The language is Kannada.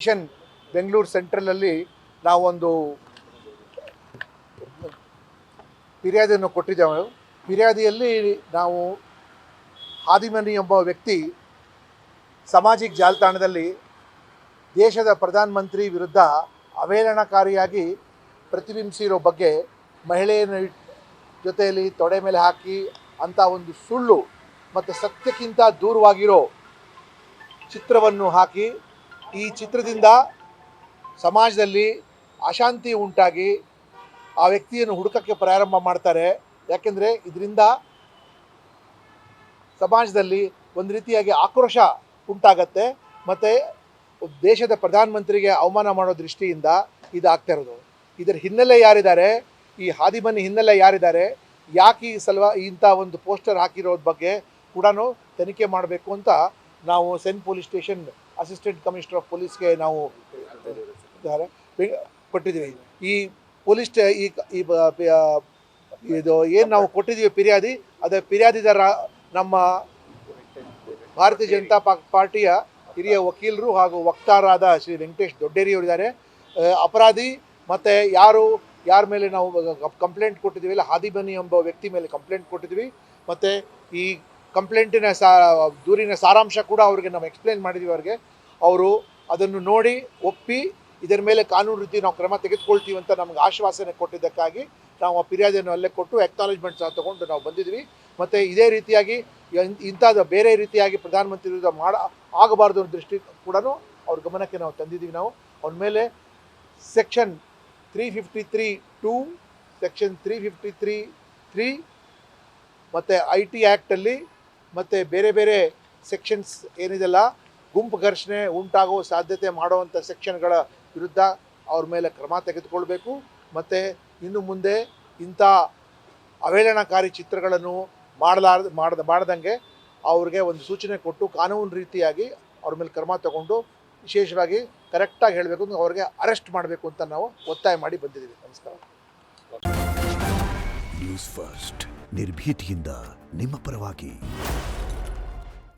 ಸ್ಟೇಷನ್ ಬೆಂಗಳೂರು ಸೆಂಟ್ರಲಲ್ಲಿ ನಾವೊಂದು ಫಿರ್ಯಾದಿಯನ್ನು ಕೊಟ್ಟಿದ್ದೇವೆ. ಫಿರ್ಯಾದಿಯಲ್ಲಿ ನಾವು ಹಾದಿಮನಿ ಎಂಬ ವ್ಯಕ್ತಿ ಸಾಮಾಜಿಕ ಜಾಲತಾಣದಲ್ಲಿ ದೇಶದ ಪ್ರಧಾನಮಂತ್ರಿ ವಿರುದ್ಧ ಅವೇಳನಕಾರಿಯಾಗಿ ಪ್ರತಿಬಿಂಬಿಸಿರೋ ಬಗ್ಗೆ ಮಹಿಳೆಯ ಜೊತೆಯಲ್ಲಿ ತೊಡೆ ಮೇಲೆ ಹಾಕಿ ಅಂಥ ಒಂದು ಸುಳ್ಳು ಮತ್ತು ಸತ್ಯಕ್ಕಿಂತ ದೂರವಾಗಿರೋ ಚಿತ್ರವನ್ನು ಹಾಕಿ ಈ ಚಿತ್ರದಿಂದ ಸಮಾಜದಲ್ಲಿ ಅಶಾಂತಿ ಉಂಟಾಗಿ ಆ ವ್ಯಕ್ತಿಯನ್ನು ಹುಡುಕಕ್ಕೆ ಪ್ರಾರಂಭ ಮಾಡ್ತಾರೆ. ಯಾಕೆಂದರೆ ಇದರಿಂದ ಸಮಾಜದಲ್ಲಿ ಒಂದು ರೀತಿಯಾಗಿ ಆಕ್ರೋಶ ಉಂಟಾಗತ್ತೆ ಮತ್ತು ದೇಶದ ಪ್ರಧಾನಮಂತ್ರಿಗೆ ಅವಮಾನ ಮಾಡೋ ದೃಷ್ಟಿಯಿಂದ ಇದಾಗ್ತಾ ಇರೋದು. ಇದರ ಹಿನ್ನೆಲೆ ಯಾರಿದ್ದಾರೆ, ಈ ಹಾದಿಮನಿ ಹಿನ್ನೆಲೆ ಯಾರಿದ್ದಾರೆ, ಯಾಕೆ ಇಂಥ ಒಂದು ಪೋಸ್ಟರ್ ಹಾಕಿರೋದ್ರ ಬಗ್ಗೆ ಕೂಡ ತನಿಖೆ ಮಾಡಬೇಕು ಅಂತ ನಾವು CEN police station assistant commissioner of ಪೊಲೀಸ್ಗೆ ನಾವು ಕೊಟ್ಟಿದ್ದೀವಿ. ಈ ಪೊಲೀಸ್ ಇದು ಏನು ನಾವು ಕೊಟ್ಟಿದ್ದೀವಿ ಫಿರ್ಯಾದಿ, ಅದೇ ಫಿರ್ಯಾದಿದಾರ ನಮ್ಮ ಭಾರತೀಯ ಜನತಾ ಪಾರ್ಟಿಯ ಹಿರಿಯ ವಕೀಲರು ಹಾಗೂ ವಕ್ತಾರರಾದ ಶ್ರೀ ವೆಂಕಟೇಶ್ ದೊಡ್ಡೇರಿಯವರಿದ್ದಾರೆ. ಅಪರಾಧಿ ಮತ್ತು ಯಾರ ಮೇಲೆ ನಾವು ಕಂಪ್ಲೇಂಟ್ ಕೊಟ್ಟಿದ್ದೀವಿ, ಹಾದಿಮನಿ ಎಂಬ ವ್ಯಕ್ತಿ ಮೇಲೆ ಕಂಪ್ಲೇಂಟ್ ಕೊಟ್ಟಿದ್ದೀವಿ. ಮತ್ತು ಈ ಕಂಪ್ಲೇಂಟಿನ ದೂರಿನ ಸಾರಾಂಶ ಕೂಡ ಅವ್ರಿಗೆ ನಾವು ಎಕ್ಸ್ಪ್ಲೇನ್ ಮಾಡಿದ್ದೀವಿ. ಅವರು ಅದನ್ನು ನೋಡಿ ಒಪ್ಪಿ ಇದರ ಮೇಲೆ ಕಾನೂನು ರೀತಿ ನಾವು ಕ್ರಮ ತೆಗೆದುಕೊಳ್ತೀವಿ ಅಂತ ನಮಗೆ ಆಶ್ವಾಸನೆ ಕೊಟ್ಟಿದ್ದಕ್ಕಾಗಿ ನಾವು ಆ ಫಿರ್ಯಾದಿಯನ್ನು ಅಲ್ಲೇ ಕೊಟ್ಟು ಅಕ್ನಾಲೇಜ್ಮೆಂಟ್ ಸಹ ತೊಗೊಂಡು ನಾವು ಬಂದಿದ್ವಿ. ಮತ್ತು ಇದೇ ರೀತಿಯಾಗಿ ಇಂಥದ್ದು ಬೇರೆ ರೀತಿಯಾಗಿ ಪ್ರಧಾನಮಂತ್ರಿ ವಿರುದ್ಧ ಆಗಬಾರ್ದು ಅನ್ನೋ ದೃಷ್ಟಿ ಕೂಡ ಅವ್ರ ಗಮನಕ್ಕೆ ನಾವು ತಂದಿದ್ದೀವಿ. ನಾವು ಅವನ ಮೇಲೆ ಸೆಕ್ಷನ್ 353(2), ಸೆಕ್ಷನ್ 353(3) ಮತ್ತು IT ಆ್ಯಕ್ಟಲ್ಲಿ ಮತ್ತು ಬೇರೆ ಬೇರೆ ಸೆಕ್ಷನ್ಸ್ ಏನಿದೆಲ್ಲ ಗುಂಪು ಘರ್ಷಣೆ ಉಂಟಾಗೋ ಸಾಧ್ಯತೆ ಮಾಡುವಂಥ ಸೆಕ್ಷನ್ಗಳ ವಿರುದ್ಧ ಅವ್ರ ಮೇಲೆ ಕ್ರಮ ತೆಗೆದುಕೊಳ್ಬೇಕು. ಮತ್ತು ಇನ್ನು ಮುಂದೆ ಇಂಥ ಅವೇಳನಕಾರಿ ಚಿತ್ರಗಳನ್ನು ಮಾಡದಂಗೆ ಅವ್ರಿಗೆ ಒಂದು ಸೂಚನೆ ಕೊಟ್ಟು ಕಾನೂನು ರೀತಿಯಾಗಿ ಅವ್ರ ಮೇಲೆ ಕ್ರಮ ತಗೊಂಡು ವಿಶೇಷವಾಗಿ ಕರೆಕ್ಟಾಗಿ ಹೇಳಬೇಕು, ಅವ್ರಿಗೆ ಅರೆಸ್ಟ್ ಮಾಡಬೇಕು ಅಂತ ನಾವು ಒತ್ತಾಯ ಮಾಡಿ ಬಂದಿದ್ದೀವಿ. ನಮಸ್ಕಾರ. ನ್ಯೂಸ್ ಫಸ್ಟ್ ನಿರ್ಭೀತಿಯಿಂದ ನಿಮ್ಮ ಪರವಾಗಿ.